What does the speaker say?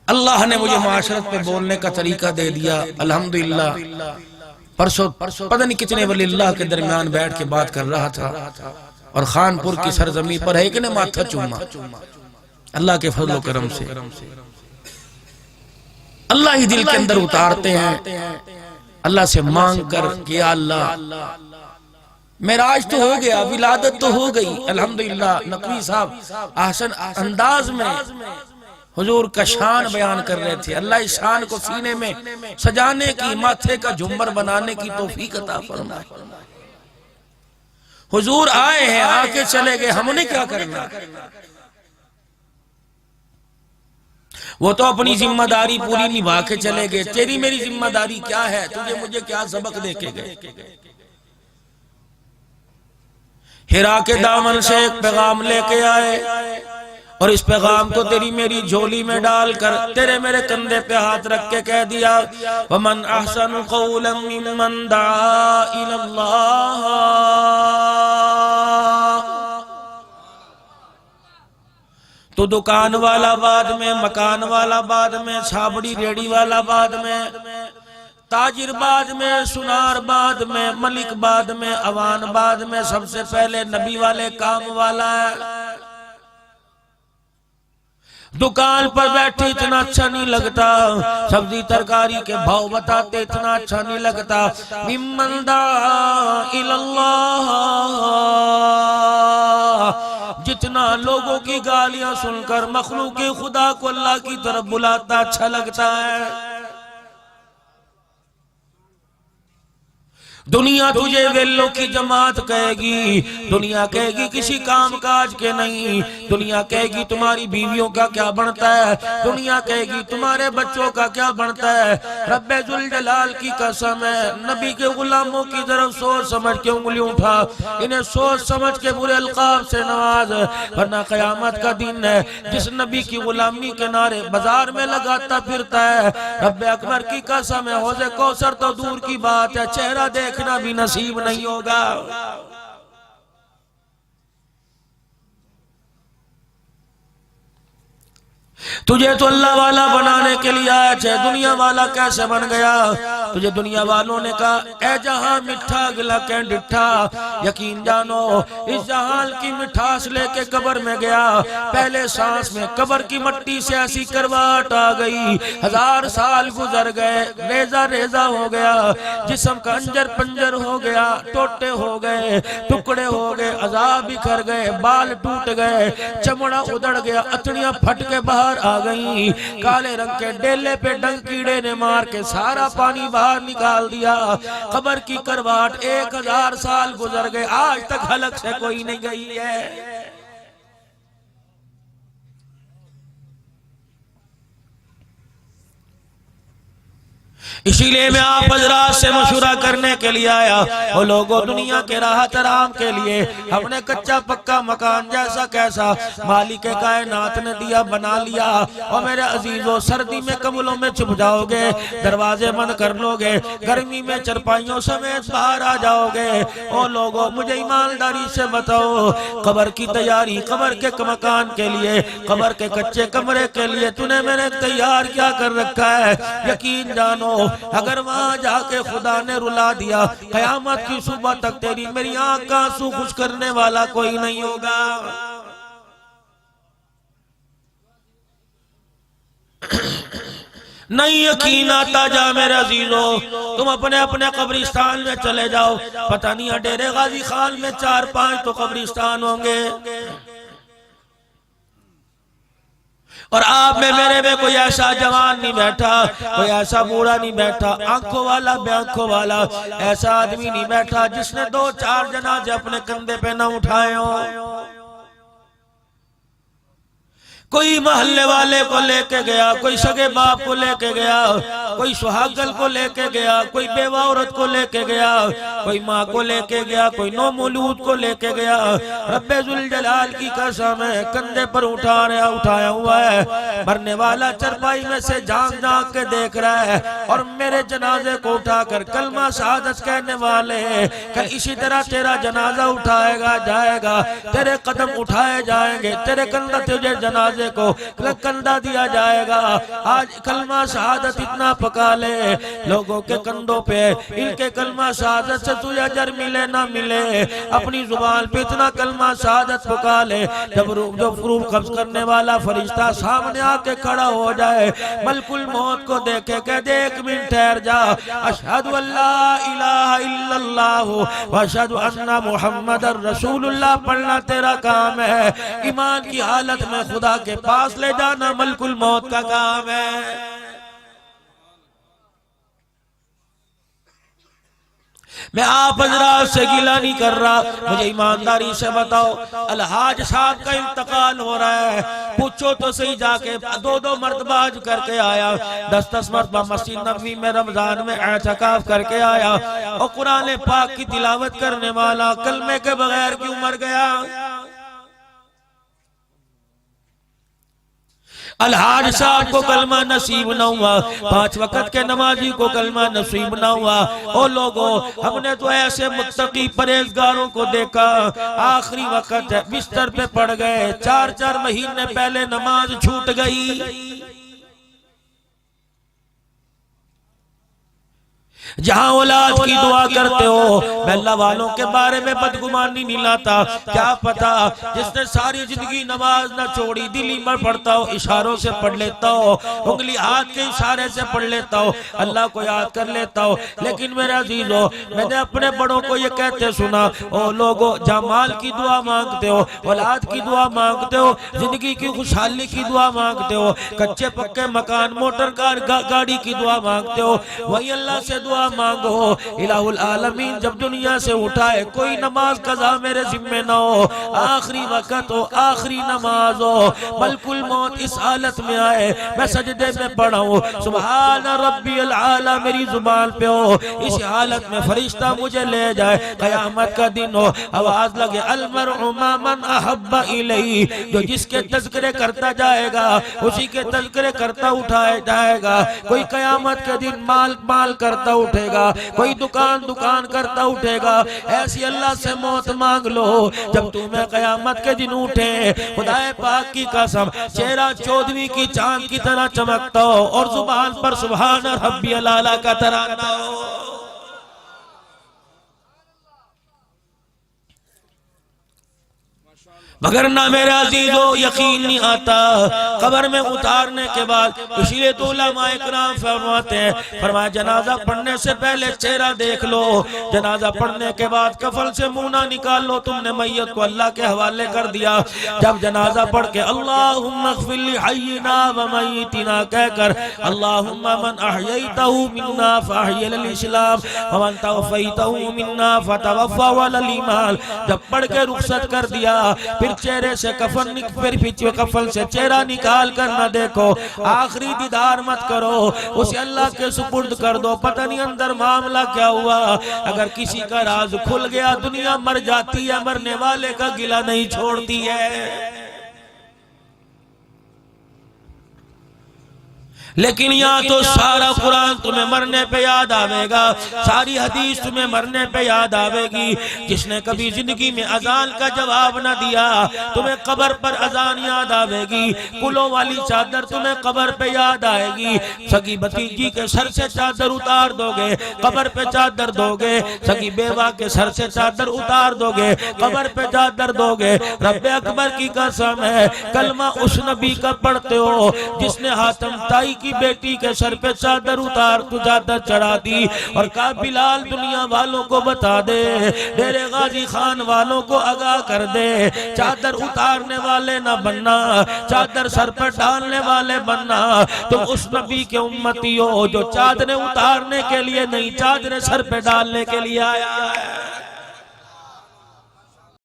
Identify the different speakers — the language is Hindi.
Speaker 1: अल्लाह ने मुझे माशरत में बोलने का तरीका दे दिया। अल्हम्दुलिल्लाह परसों पता नहीं कितने वली अल्लाह के दरमियान बैठ के बात कर रहा था और खानपुर की सरजमी पर है कि ने माथा चूमा। अल्लाह के फजल करम से अल्लाह ही दिल के अंदर उतारते हैं। अल्लाह से मांग कर कि अल्लाह मेराज तो हो गया, विलादत तो हो गई, अल्हम्दुलिल्लाह। नकवी साहब आसन अंदाज में हुजूर का शान बयान कर रहे थे। अल्लाह इस शान को सीने में सजाने की, माथे का झुम्बर बनाने की तौफीक अता फरमाए। हुजूर आए हैं, आके चले गए, हमने क्या करना? वो तो अपनी जिम्मेदारी पूरी निभा के चले गए। तेरी मेरी जिम्मेदारी क्या है? तुझे मुझे क्या सबक दे के गए? हिरा के दामन से एक पैगाम लेके आए और इस पैगाम को तेरी मेरी झोली में डालकर तेरे मेरे कंधे पे हाथ रख के कह दिया, वमन अहसनु क़ौलन मिम्मन दआ इलल्लाह। तो दुकान वाला बाद में, मकान वाला बाद में, छाबड़ी रेडी वाला बाद में, ताजिर बाद में, सुनार बाद में, मलिक बाद में, अवान बाद में, सबसे पहले नबी वाले काम वाला है। दुकान पर बैठे इतना अच्छा नहीं लगता, सब्जी तरकारी के भाव बताते इतना अच्छा नहीं लगता। मिम्मन दआ इलल्लाह, जितना लोगों की गालियां सुनकर मखलूक खुदा को अल्लाह की तरफ बुलाता अच्छा लगता है। दुनिया तुझे वेल्लों की जमात कहेगी, दुनिया कहेगी किसी काम काज के नहीं, दुनिया कहेगी तुम्हारी बीवियों का क्या बनता है, दुनिया कहेगी तुम्हारे बच्चों का क्या बनता है। रब्बे जुल जलाल की कसम है, नबी के गुलामों की तरफ सोच समझ के उंगली उठा, इन्हें सोच समझ के बुरे अलकाब से नवाज, वरना कयामत का दिन है जिस नबी की गुलामी के नारे बाजार में लगाता फिरता है। रब्बे अकबर की कसम है, हौज़े कौसर तो दूर की बात है, चेहरा देखना भी नसीब नहीं होगा। तुझे तो अल्लाह वाला बनाने के लिए आया है, दुनिया वाला कैसे बन गया? तुझे दुनिया वालों ने कहा ए जहां मिठा गिला के डिठा, यकीन जानो इस जहां की मिठास लेके कब्र में गया, पहले सांस में कब्र की मट्टी से ऐसी करवाट आ गई, 1000 साल गुजर गए, रेजा रेजा हो गया, जिस्म का अंजर पंजर हो गया, टोटे हो गए, टुकड़े हो गए, अज़ाब बिखर गए, बाल टूट गए, चमड़ा उधड़ गया, अतड़ियां फट के बाहर आ गई, काले रंग के डेले पे डंग कीड़े ने मार के सारा पानी बाहर निकाल दिया। कब्र की करवाट 1000 साल गुजर गए, आज तक हलक से कोई नहीं गई है। इसीलिए मैं आप हजरात से मशुरा करने के लिए आया। वो लोगों दुनिया के राहत आराम के लिए हमने कच्चा पक्का मकान जैसा कैसा मालिक कायनात ने दिया बना लिया, और मेरे अजीजों सर्दी में कमलों में छुप जाओगे, दरवाजे बंद कर लोगे, गर्मी में चरपाइयों समेत बाहर आ जाओगे। ओ लोगों मुझे ईमानदारी से बताओ, कब्र की तैयारी, कब्र के मकान के लिए, कब्र के कच्चे कमरे के लिए तूने मैंने तैयार क्या कर रखा है? यकीन जानो अगर वहां जाके खुदा ने रुला दिया, कयामत की सुबह तक तेरी मेरी आंख का आंसू खुश करने वाला कोई नहीं होगा। नहीं यकीन आता जा मेरे अजीजों, तुम अपने अपने कब्रिस्तान में चले जाओ, पता नहीं डेरे गाजी खान में 4-5 तो कब्रिस्तान होंगे, और आप में मेरे में कोई ऐसा जवान नहीं बैठा, कोई ऐसा बूढ़ा नहीं बैठा, आंखों वाला बेआंखों वाला ऐसा आदमी नहीं बैठा जिसने 2-4 जनाजे अपने कंधे पे न उठाए हो। कोई मोहल्ले वाले को लेके गया, कोई सगे बाप को लेके गया, कोई सुहागल को लेके गया, कोई बेवा औरत को लेके गया, कोई माँ को लेके गया, कोई नौ मौलूद को लेके गया। रब्बे जुल जलाल की कसम है, कंधे पर उठाया हुआ है। मरने वाला चरपाई में से झांक झांक के देख रहा है और मेरे जनाजे को उठाकर कलमा शहादत कहने वाले कल इसी तरह तेरा जनाजा उठाएगा जाएगा, तेरे कदम उठाए जाएंगे, तेरे कंधा तुझे जनाजे को कंधा दिया जाएगा। आज कलमा शहादत इतना पका ले लोगों के कंधों पे, इनके कलमा शहादत से तुझे अजर मिले ना मिले, अपनी जुबान पे इतना कलमा शहादत पका ले जब रूह कब्ज करने वाला फरिश्ता सामने आके खड़ा हो जाए, मलकुल मौत को देखे कह दे एक मिनट ठहर जा, अशहदु अल्ला इलाहा इल्लल्लाह व अशहदु अन्ना मुहम्मदर रसूलुल्लाह पढ़ना तेरा काम है। ईमान की हालत में खुदा के पास ले जाना मलकुल मौत का काम है। मैं आप हजरात से गिला नहीं कर रहा, मुझे ईमानदारी से बताओ, अलहाज साहब का इंतकाल हो रहा है, पूछो तो सही जाके दो मरतबा हज करके आया, 10 मरतबा मस्जिद नबवी में रमजान में एतकाफ करके आया और कुरान पाक की तिलावत करने वाला कलमे के बगैर क्यों मर गया? अलहाज साहब को कलमा नसीब न हुआ, 5 वक्त के नमाजी को कलमा नसीब न हुआ। ओ लोगों, हमने तो ऐसे मुत्तकी परहेजगारों को देखा, आखिरी वक्त है बिस्तर पे पड़ गए, 4 महीने पहले नमाज छूट गई। जहां औलाद की दुआ करते हो, मैं अल्लाह वालों के बारे में बदगुमानी नहीं लाता, क्या पता जिसने सारी जिंदगी नमाज न छोड़ी, दिली में पढ़ता हो, इशारों से पढ़ लेता हो, उंगली हाथ के इशारे से पढ़ लेता हो, अल्लाह को याद कर लेता हो। लेकिन मेरे अजीजों, मैंने अपने बड़ों को ये कहते सुना, ओ लोगों, जहाँ माल की दुआ मांगते हो, औलाद की दुआ मांगते हो, जिंदगी की खुशहाली की दुआ मांगते हो, कच्चे पक्के मकान मोटर कार गाड़ी की दुआ मांगते हो, वही अल्लाह से दुआ मांगो। इलाहुल आलमीन जब दुनिया से उठाए, कोई नमाज कज़ा मेरे जिम्मे न हो, आखिरी वक्त हो, आखिरी नमाज हो, मलकुल मौत इस हालत में आए, मैं सजदे में पड़ा हूँ, सुभान रब्बियल आला मेरी जुबान पे हो, इस हालत में फरिश्ता मुझे ले जाए, क़यामत का दिन हो, आवाज लगे अलमरउ मा मन अहब्बा इलैहि, जो जिसके तज़किरे करता जाएगा उसी के तज़किरे करता उठाया जाएगा। कोई क़यामत के दिन माल करता उठेगा, कोई दुकान करता उठेगा। ऐसी अल्लाह से मौत मांग लो जब तुम्हें क़यामत के दिन उठे, खुदाए पाक की कसम, चेहरा 14वीं की चांद की तरह चमकता हो और जुबान पर सुभान रब्बियल आला का तराना हो। मगर ना मेरे अजीजों यकीन नहीं आता कब्र में उतारने के बाद। इसीलिए तो उलमा इकराम फरमाते हैं, फरमाया जनाजा पढ़ने से पहले चेहरा देख लो, जनाजा पढ़ने के बाद कफन से मुंह ना निकाल लो, तुमने मैयत को अल्लाह के हवाले कर दिया। जब जनाजा पढ़ के अल्लाहुम्मा अग़फ़िर ली हय्यिना व मय्यितिना कहकर अल्लाहुम्मा मन अहयैतहु मिन्ना फ़अहयिल इस्लाम व मन तवफ़ैतहु मिन्ना फ़तवफ़्फ़ा अलल ईमान, जब पढ़ के रुखसत कर दिया, फिर चेहरे से कफन से चेहरा निकाल कर न देखो, आखिरी दीदार मत करो, उसे अल्लाह के सुपुर्द कर दो। पता नहीं अंदर मामला क्या हुआ, अगर किसी का राज खुल गया दुनिया मर जाती है, मरने वाले का गिला नहीं छोड़ती है। लेकिन यहाँ तो सारा कुरान तुम्हें मरने पे याद आवेगा, सारी हदीस तुम्हें मरने पे याद आवेगी। जिसने कभी जिंदगी में अजान का जवाब न दिया, तुम्हें कब्र पर अजान याद आवेगी। कुलों वाली चादर तुम्हें कब्र पे याद आएगी। सगी भतीजी के सर से चादर उतार दोगे, कब्र पे चादर दोगे। सगी बेवा के सर से चादर उतार दोगे, कब्र पे चादर दोगे। रब्बे अकबर की कसम है, कलमा उस नबी का पढ़ते हो जिसने हातम ताई की बेटी के सर पे चादर उतार तू चादर चढ़ा दी और कहा बिलाल दुनिया वालों को बता दे, डेरे गाजी खान वालों को आगाह कर दे, चादर उतारने वाले ना बनना, चादर सर पर डालने वाले बनना। तुम उस नबी के उम्मती हो जो चादरें उतारने के लिए नहीं, चादरें सर पे डालने के लिए आया है।